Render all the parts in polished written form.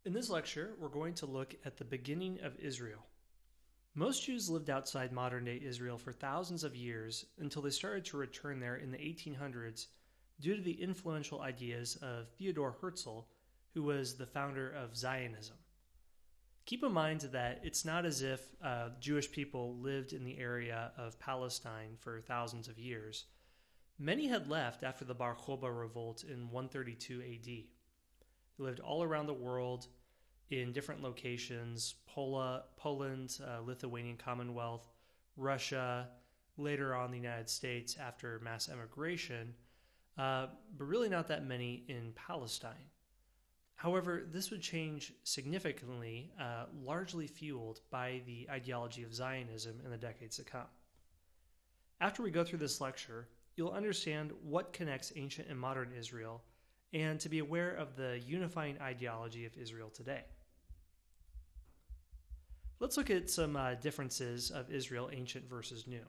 In this lecture, we're going to look at the beginning of Israel. Most Jews lived outside modern-day Israel for thousands of years until they started to return there in the 1800s due to the influential ideas of Theodor Herzl, who was the founder of Zionism. Keep in mind that it's not as if Jewish people lived in the area of Palestine for thousands of years. Many had left after the Bar Kokhba revolt in 132 AD. They lived all around the world in different locations: Poland, Lithuanian Commonwealth, Russia, later on the United States after mass emigration, but really not that many in Palestine. However, this would change significantly, largely fueled by the ideology of Zionism in the decades to come. After we go through this lecture, you'll understand what connects ancient and modern Israel, and to be aware of the unifying ideology of Israel today. Let's look at some differences of Israel ancient versus new.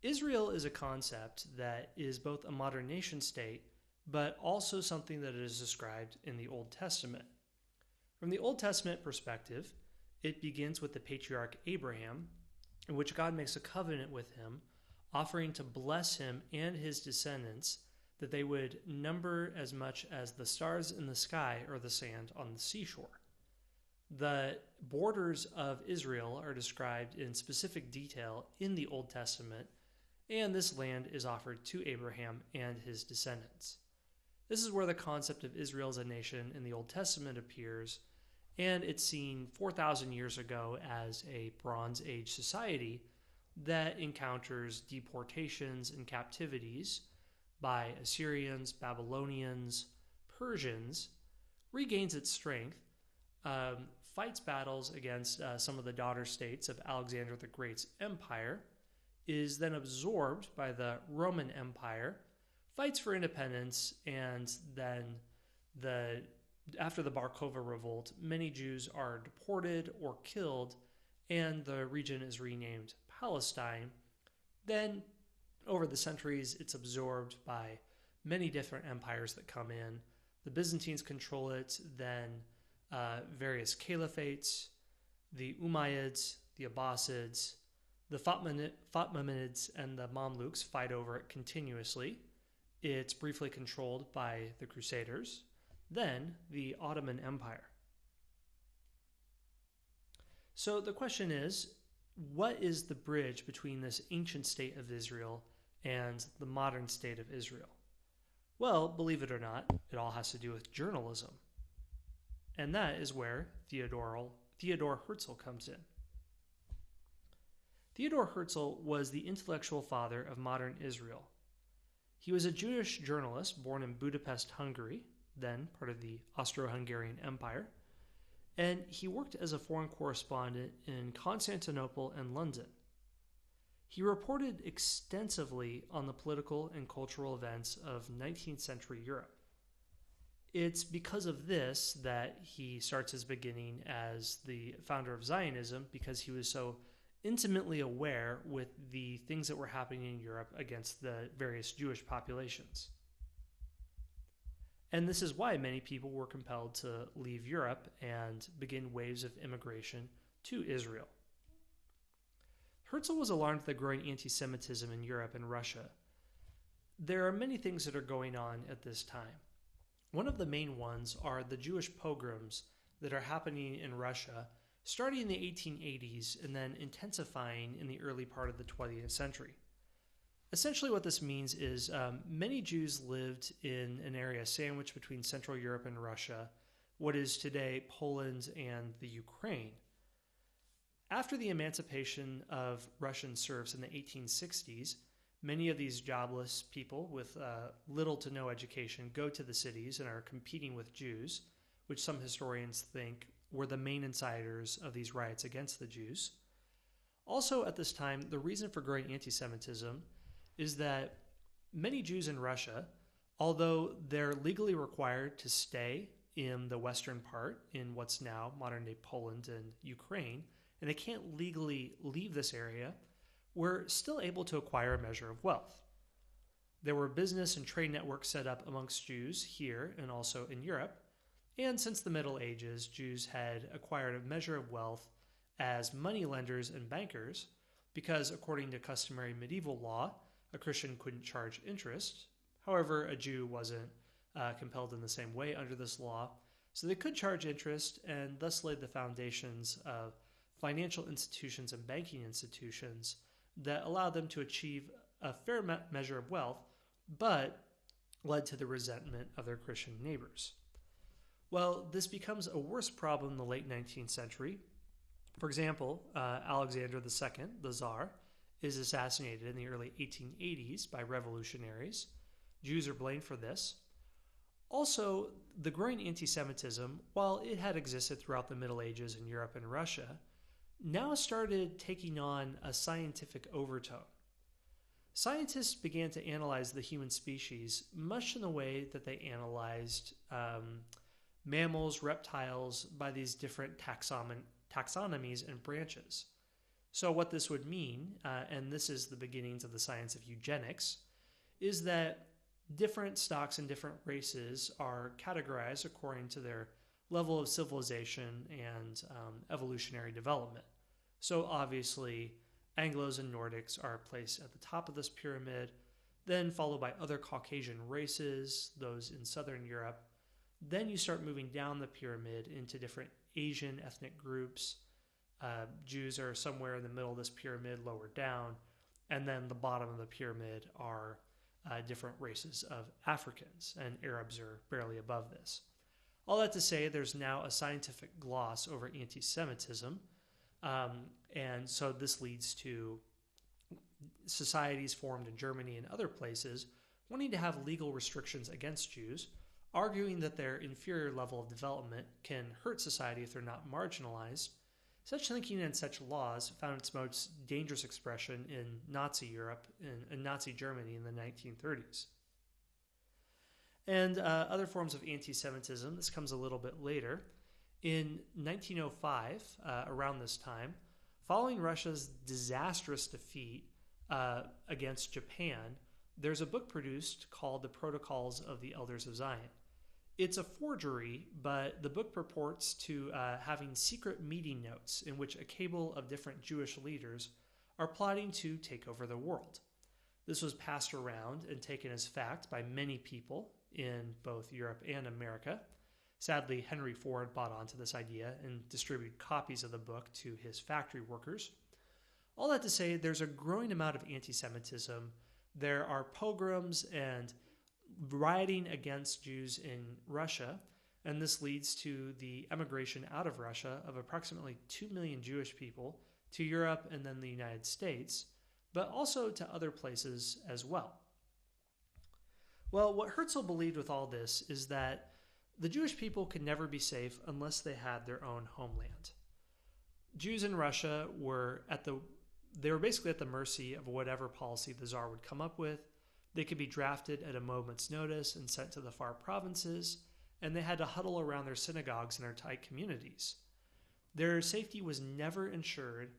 Israel is a concept that is both a modern nation state, but also something that is described in the Old Testament. From the Old Testament perspective, it begins with the patriarch Abraham, in which God makes a covenant with him, offering to bless him and his descendants, that they would number as much as the stars in the sky or the sand on the seashore. The borders of Israel are described in specific detail in the Old Testament, and this land is offered to Abraham and his descendants. This is where the concept of Israel as a nation in the Old Testament appears, and it's seen 4,000 years ago as a Bronze Age society that encounters deportations and captivities by Assyrians, Babylonians, Persians, regains its strength, fights battles against some of the daughter states of Alexander the Great's empire, is then absorbed by the Roman Empire, fights for independence, and then after the Bar Kokhba revolt, many Jews are deported or killed, and the region is renamed Palestine. Then, over the centuries, it's absorbed by many different empires that come in. The Byzantines control it, then various caliphates, the Umayyads, the Abbasids, the Fatimids, and the Mamluks fight over it continuously. It's briefly controlled by the Crusaders, then the Ottoman Empire. So the question is, what is the bridge between this ancient state of Israel and the modern state of Israel? Well, believe it or not, it all has to do with journalism. And that is where Theodor Herzl comes in. Theodor Herzl was the intellectual father of modern Israel. He was a Jewish journalist born in Budapest, Hungary, then part of the Austro-Hungarian Empire, and he worked as a foreign correspondent in Constantinople and London. He reported extensively on the political and cultural events of 19th century Europe. It's because of this that he starts his beginning as the founder of Zionism, because he was so intimately aware with the things that were happening in Europe against the various Jewish populations. And this is why many people were compelled to leave Europe and begin waves of immigration to Israel. Herzl was alarmed at the growing anti-Semitism in Europe and Russia. There are many things that are going on at this time. One of the main ones are the Jewish pogroms that are happening in Russia starting in the 1880s and then intensifying in the early part of the 20th century. Essentially what this means is many Jews lived in an area sandwiched between Central Europe and Russia, what is today Poland and the Ukraine. After the emancipation of Russian serfs in the 1860s, many of these jobless people with little to no education go to the cities and are competing with Jews, which some historians think were the main inciters of these riots against the Jews. Also at this time, the reason for growing anti-Semitism is that many Jews in Russia, although they're legally required to stay in the western part, in what's now modern-day Poland and Ukraine, and they can't legally leave this area, were still able to acquire a measure of wealth. There were business and trade networks set up amongst Jews here and also in Europe, And since the Middle Ages, Jews had acquired a measure of wealth as moneylenders and bankers, because according to customary medieval law, a Christian couldn't charge interest. However, a Jew wasn't compelled in the same way under this law, so they could charge interest and thus laid the foundations of financial institutions and banking institutions that allowed them to achieve a fair measure of wealth, but led to the resentment of their Christian neighbors. Well, this becomes a worse problem in the late 19th century. For example, Alexander II, the Tsar, is assassinated in the early 1880s by revolutionaries. Jews are blamed for this. Also, the growing anti-Semitism, while it had existed throughout the Middle Ages in Europe and Russia, now started taking on a scientific overtone. Scientists began to analyze the human species much in the way that they analyzed mammals, reptiles, by these different taxonomies and branches. So what this would mean, and this is the beginnings of the science of eugenics, is that different stocks and different races are categorized according to their level of civilization and evolutionary development. So obviously, Anglos and Nordics are placed at the top of this pyramid, then followed by other Caucasian races, those in Southern Europe. Then you start moving down the pyramid into different Asian ethnic groups. Jews are somewhere in the middle of this pyramid, lower down. And then the bottom of the pyramid are different races of Africans, and Arabs are barely above this. All that to say, there's now a scientific gloss over anti-Semitism, and so this leads to societies formed in Germany and other places wanting to have legal restrictions against Jews, arguing that their inferior level of development can hurt society if they're not marginalized. Such thinking and such laws found its most dangerous expression in Nazi Europe and Nazi Germany in the 1930s. And other forms of anti-Semitism, this comes a little bit later. In 1905, around this time, following Russia's disastrous defeat against Japan, there's a book produced called The Protocols of the Elders of Zion. It's a forgery, but the book purports to having secret meeting notes in which a cabal of different Jewish leaders are plotting to take over the world. This was passed around and taken as fact by many people in both Europe and America. Sadly, Henry Ford bought onto this idea and distributed copies of the book to his factory workers. All that to say, there's a growing amount of anti-Semitism. There are pogroms and rioting against Jews in Russia, and this leads to the emigration out of Russia of approximately 2 million Jewish people to Europe and then the United States, but also to other places as well. Well, what Herzl believed with all this is that the Jewish people could never be safe unless they had their own homeland. Jews in Russia were basically at the mercy of whatever policy the Tsar would come up with. They could be drafted at a moment's notice and sent to the far provinces, and they had to huddle around their synagogues in their tight communities. Their safety was never ensured,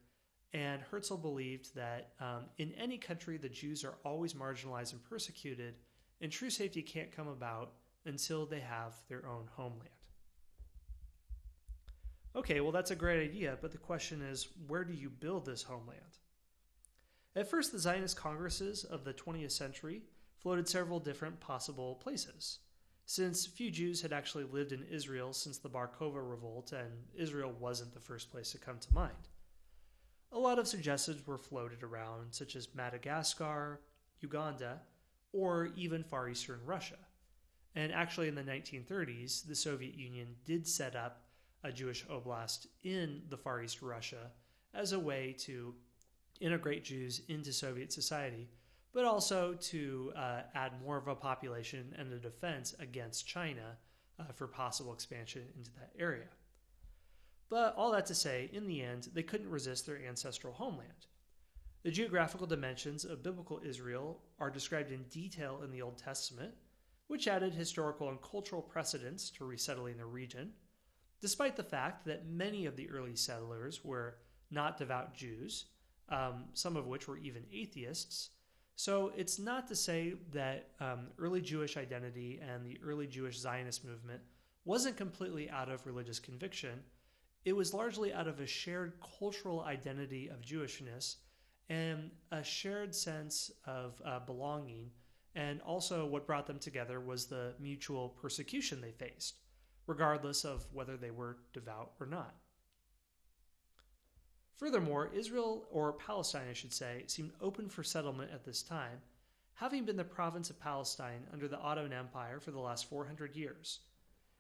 and Herzl believed that in any country the Jews are always marginalized and persecuted, and true safety can't come about until they have their own homeland. Okay, well that's a great idea, but the question is, where do you build this homeland? At first, the Zionist congresses of the 20th century floated several different possible places, since few Jews had actually lived in Israel since the Bar Kokhba revolt, and Israel wasn't the first place to come to mind. A lot of suggestions were floated around, such as Madagascar, Uganda, or even Far Eastern Russia. And actually in the 1930s, the Soviet Union did set up a Jewish oblast in the Far East Russia as a way to integrate Jews into Soviet society, but also to add more of a population and a defense against China for possible expansion into that area. But all that to say, in the end, they couldn't resist their ancestral homeland. The geographical dimensions of biblical Israel are described in detail in the Old Testament, which added historical and cultural precedents to resettling the region, despite the fact that many of the early settlers were not devout Jews, some of which were even atheists. So it's not to say that early Jewish identity and the early Jewish Zionist movement wasn't completely out of religious conviction. It was largely out of a shared cultural identity of Jewishness and a shared sense of belonging. And also, what brought them together was the mutual persecution they faced, regardless of whether they were devout or not. Furthermore, Israel, or Palestine I should say, seemed open for settlement at this time, having been the province of Palestine under the Ottoman Empire for the last 400 years.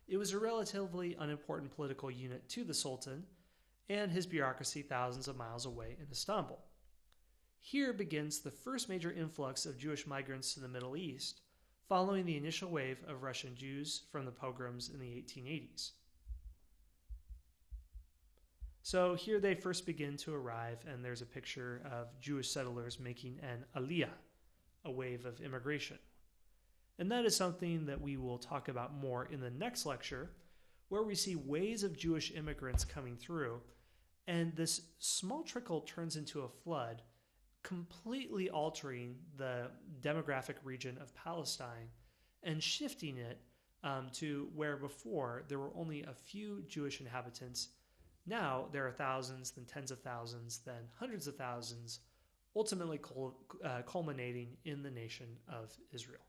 It was a relatively unimportant political unit to the Sultan and his bureaucracy thousands of miles away in Istanbul. Here begins the first major influx of Jewish migrants to the Middle East, following the initial wave of Russian Jews from the pogroms in the 1880s. So here they first begin to arrive, and there's a picture of Jewish settlers making an aliyah, a wave of immigration. And that is something that we will talk about more in the next lecture, where we see waves of Jewish immigrants coming through, and this small trickle turns into a flood, completely altering the demographic region of Palestine and shifting it to where before there were only a few Jewish inhabitants. Now there are thousands, then tens of thousands, then hundreds of thousands, ultimately culminating in the nation of Israel.